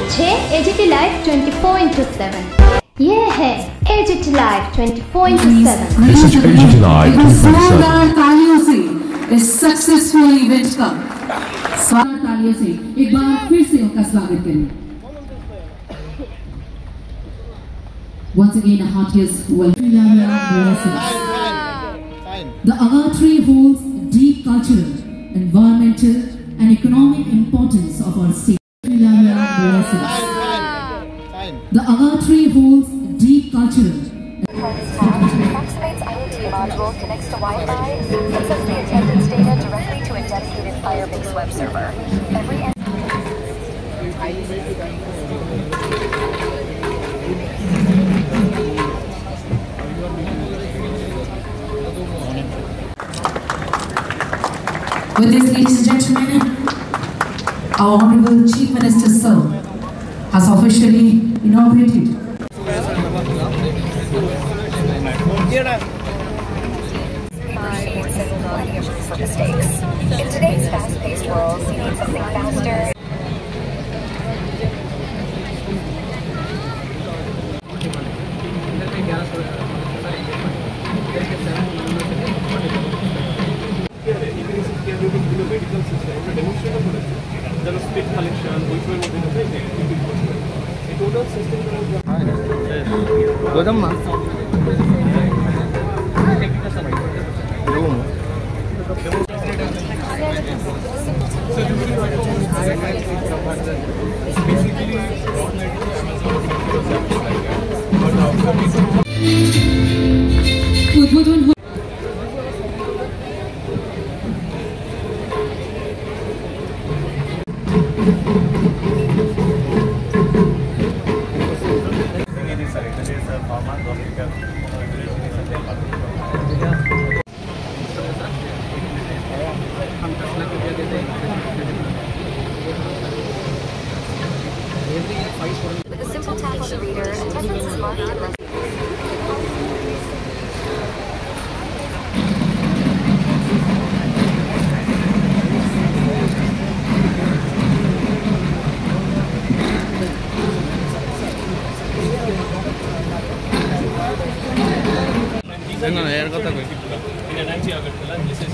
দেখছে AGT live 24/7। ये है as it is live 24/7। This is as it is live 24/7। तालियों से इस सक्सेसफुल इवेंट का स्वागत, तालियों से एक बार फिर से उनका स्वागत करें। Once again, a heartiest welcome. The award tree holds deep cultural, environmental, and economic importance of our state. The award tree holds deep cultural. Foxmate's IoT module connects to Wi-Fi and sends the attendance data directly to a dedicated Firebase web server. With this, ladies and gentlemen, our Honorable Chief Minister Sir has officially inaugurated. For mistakes. In today's fast-paced world, you need something faster. With a simple tap on the reader, attendance is marked and in NIT Agartala, this is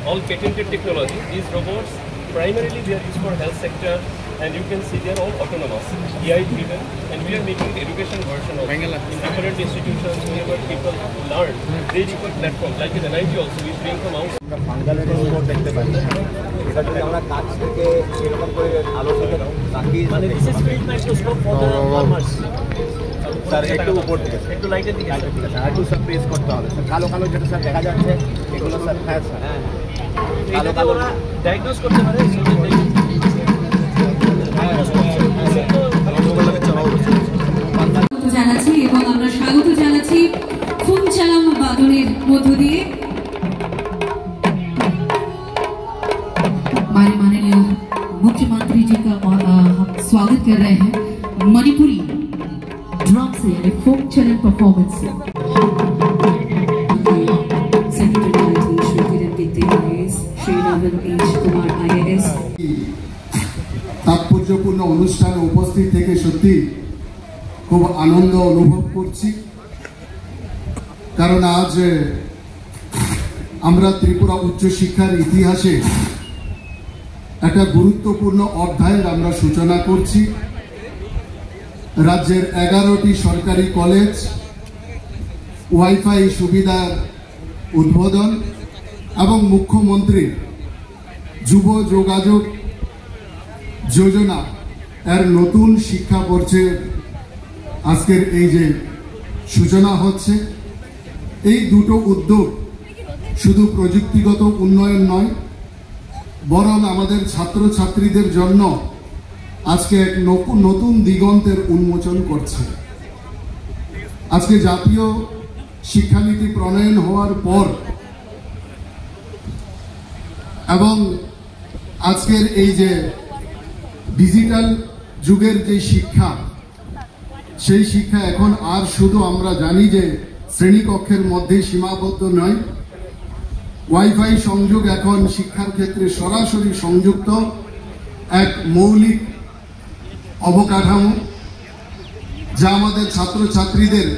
all patented technology. These robots primarily they are used for health sector, and you can see they are all autonomous, AI driven, and we are making the education version of it. In different institutions, whenever people learn, they require platforms like in NIT also we bring from outside. This is field microscope for the farmers. Sir একটু উপর থেকে একটু লাইটের দিকে ঠিক আছে একটু sir press করতে হবে স্যার কালো কালো যেটা স্যার দেখা যাচ্ছে এগুলো স্যার হ্যাঁ স্যার কালো কালো ডায়াগনোজ করতে পারে জানাচ্ছি এবং আমরা স্বাগত জানাচ্ছি খুম চালাম বাদনের মধ্য দিয়ে हमारे माननीय मुख्यमंत्री जी का हम स्वागत कर रहे हैं मणिपुरी ड्रम से यानी फोक चलन परफॉर्मेंस से। Secretary Shri Kiran Dipti IAS, Shri Naval H Kumar IAS. तात्पर्यपूर्ण অনুষ্ঠানে উপস্থিত থেকে সত্যি খুব আনন্দ অনুভব করছি, কারণ আজ আমরা ত্রিপুরা উচ্চ শিক্ষার ইতিহাসে একটা গুরুত্বপূর্ণ অধ্যায়ের আমরা সূচনা করছি। রাজ্যের 11টি সরকারি কলেজ ওয়াইফাই সুবিধার উদ্বোধন এবং মুখ্যমন্ত্রীর যুব যোগাযোগ যোজনা এর নতুন শিক্ষাবর্ষের আজকের এই যে সূচনা হচ্ছে, এই দুটো উদ্যোগ শুধু প্রযুক্তিগত উন্নয়ন নয়, বরং আমাদের ছাত্রছাত্রীদের জন্য আজকে এক নতুন দিগন্তের উন্মোচন করছে। আজকে জাতীয় শিক্ষানীতি প্রণয়ন হওয়ার পর এবং আজকের এই যে ডিজিটাল যুগের যে শিক্ষা, সেই শিক্ষা এখন আর শুধু আমরা জানি যে শ্রেণীকক্ষের মধ্যে সীমাবদ্ধ নয়। ওয়াইফাই সংযোগ এখন শিক্ষার ক্ষেত্রে সরাসরি সংযুক্ত এক মৌলিক অবকাঠামো, যা আমাদের ছাত্রছাত্রীদের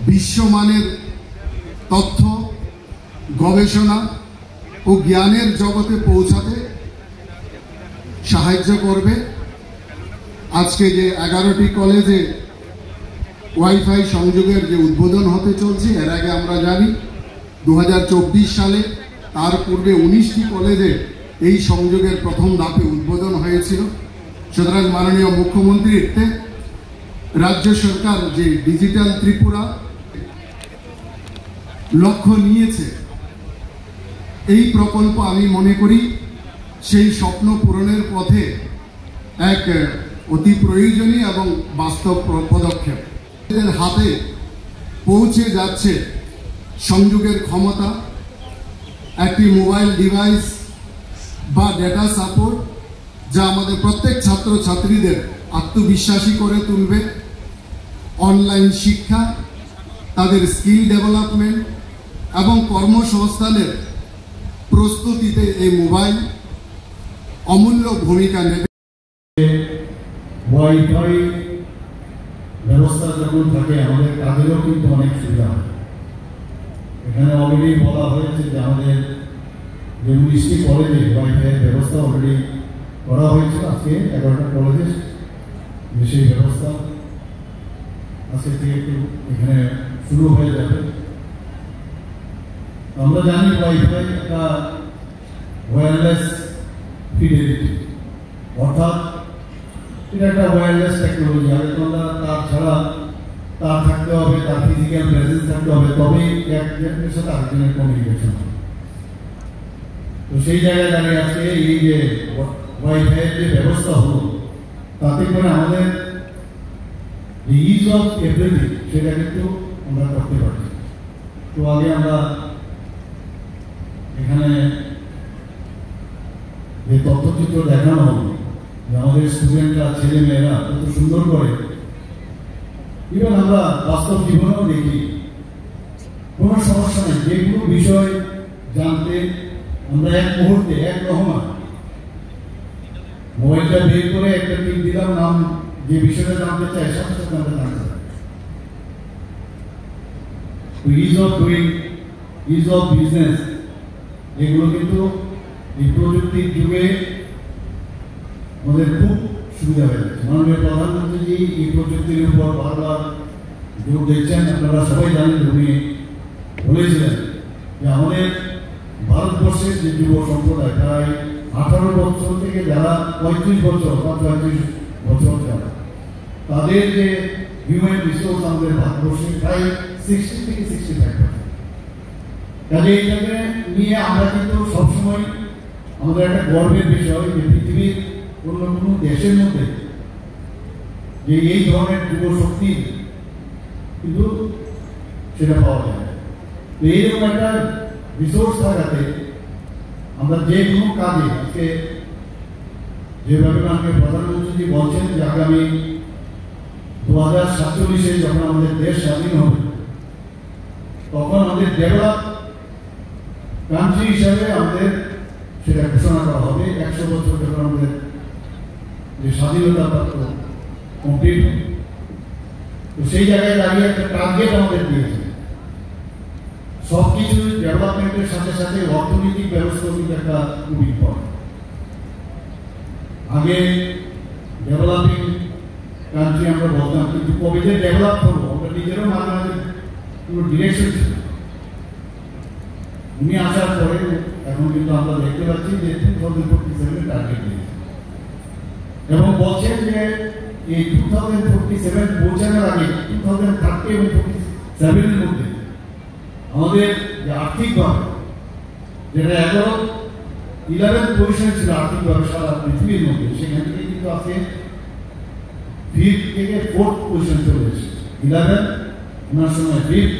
বিশ্বমানের তথ্য, গবেষণা ও জ্ঞানের জগতে পৌঁছাতে সাহায্য করবে। আজকে যে 11টি কলেজে ওয়াইফাই সংযোগের যে উদ্বোধন হতে চলছে, এর আগে আমরা জানি 2024 সালে তার পূর্বে 19টি কলেজে এই সংযোগের প্রথম ধাপে উদ্বোধন হয়েছিল। সুতরাং মাননীয় মুখ্যমন্ত্রীর রাজ্য সরকার যে ডিজিটাল ত্রিপুরা লক্ষ্য নিয়েছে, এই প্রকল্প আমি মনে করি সেই স্বপ্ন পূরণের পথে এক অতি প্রয়োজনীয় এবং বাস্তব পদক্ষেপ। এদের হাতে পৌঁছে যাচ্ছে সংযোগের ক্ষমতা, একটি মোবাইল ডিভাইস বা ডেটা সাপোর্ট, যা আমাদের প্রত্যেক ছাত্রছাত্রীদের আত্মবিশ্বাসী করে তুলবে। অনলাইন শিক্ষা, তাদের স্কিল ডেভেলপমেন্ট এবং কর্মসংস্থানের প্রস্তুতিতে এই মোবাইল অমূল্য ভূমিকা নেবে। ওয়াইফাই ব্যবস্থা যখন থাকে আমাদের কাজেরও কিন্তু অনেক সুবিধা হয়। এখানে অলরেডি বলা হয়েছে যে আমাদের যে 19টি কলেজে ওয়াইফাইয়ের ব্যবস্থা অলরেডি করা হয়েছে। আজকে 11টা কলেজে সেই ব্যবস্থা আজকে থেকে একটু এখানে শুরু হয়ে যাবে। আমরা জানি ওয়াইফাই একটা ওয়্যারলেস ফিডেলিটি, অর্থাৎ এটা একটা ওয়্যারলেস টেকনোলজি। আগে তোমরা তার ছাড়া তার থাকতে হবে, তার ফিজিক্যাল প্রেজেন্স থাকতে হবে, তবেই একজনের সাথে আরেকজনের কমিউনিকেশন হবে। তো সেই জায়গায় দাঁড়িয়ে আজকে এই যে ওয়াইফাইয়ের যে ব্যবস্থা হলো, তাতে করে আমাদের ইজ অফ এভরিথিং সেটা কিন্তু আমরা করতে পারছি। তো আগে আমরা এখানে যে তথ্যচিত্র দেখানো হবে, আমাদের স্টুডেন্টরা, ছেলে মেয়েরা কত সুন্দর করে, ইভেন আমরা বাস্তব জীবনেও দেখি কোনো সমস্যা নেই, যে কোনো বিষয় জানতে আমরা এক মুহূর্তে, এক রহমান মোবাইলটা বের করে একটা টিপ দিলাম, নাম যে বিষয়টা জানতে চাই সাথে সাথে আমরা জানতে পারি। Is of doing, is of business, এগুলো কিন্তু এই প্রযুক্তির যুগে আমাদের খুব সুবিধা হয়ে যাচ্ছে। মাননীয় প্রধানমন্ত্রী এই প্রযুক্তির উপর বারবার জোর দিচ্ছেন। আপনারা সবাই জানেন, উনি বলেছিলেন যে আমাদের ভারতবর্ষের যে যুব সম্প্রদায় প্রায় 18 বছর থেকে যারা 35 বছর বা 34 বছর যারা, তাদের যে হিউম্যান রিসোর্স আমাদের ভারতবর্ষে প্রায় 60 থেকে 65%। কাজে এইটাকে নিয়ে আমরা কিন্তু সবসময় আমাদের একটা গর্বের বিষয় যে পৃথিবীর অন্য কোনো দেশের মধ্যে যে এই ধরনের যুব শক্তি কিন্তু সেটা পাওয়া যায়। তো এইরকম একটা রিসোর্স থাকাতে আমরা যে কোনো কাজে, আজকে যেভাবে আমাকে প্রধানমন্ত্রী বলছেন যে আগামী 2047-এ যখন আমাদের দেশ স্বাধীন হবে, তখন আমাদের ডেভেলপ কান্ট্রি হিসাবে আমাদের সেটা ঘোষণা করা হবে। 100 বছর যখন আমাদের যে স্বাধীনতা প্রাপ্ত কমপ্লিট হবে, তো সেই জায়গায় দাঁড়িয়ে একটা টার্গেট আমাদের দিয়েছে। সবকিছু ডেভেলপমেন্টের সাথে সাথে অর্থনৈতিক ব্যবস্থা কিন্তু একটা খুব ইম্পর্টেন্ট। আগে ডেভেলপিং কান্ট্রি আমরা বলতাম, কিন্তু কবে যে ডেভেলপ করবো আমরা নিজেরও মাঝে মাঝে পুরো ডিরেকশন ছিল। উনি আসার পরে এখন কিন্তু আমরা দেখতে পাচ্ছি যে 2047 টার্গেট দিয়েছে এবং বলছেন যে এই 2047 পৌঁছানোর আগে 2030 এবং 47 এর মধ্যে আমাদের যে আর্থিকভাবে, যেটা 11 পজিশন ছিল আর্থিকভাবে সারা পৃথিবীর মধ্যে, সেখান থেকে কিন্তু আজকে 5th থেকে 4th পজিশন চলে এসেছে। 11 ওনার সময় 5th,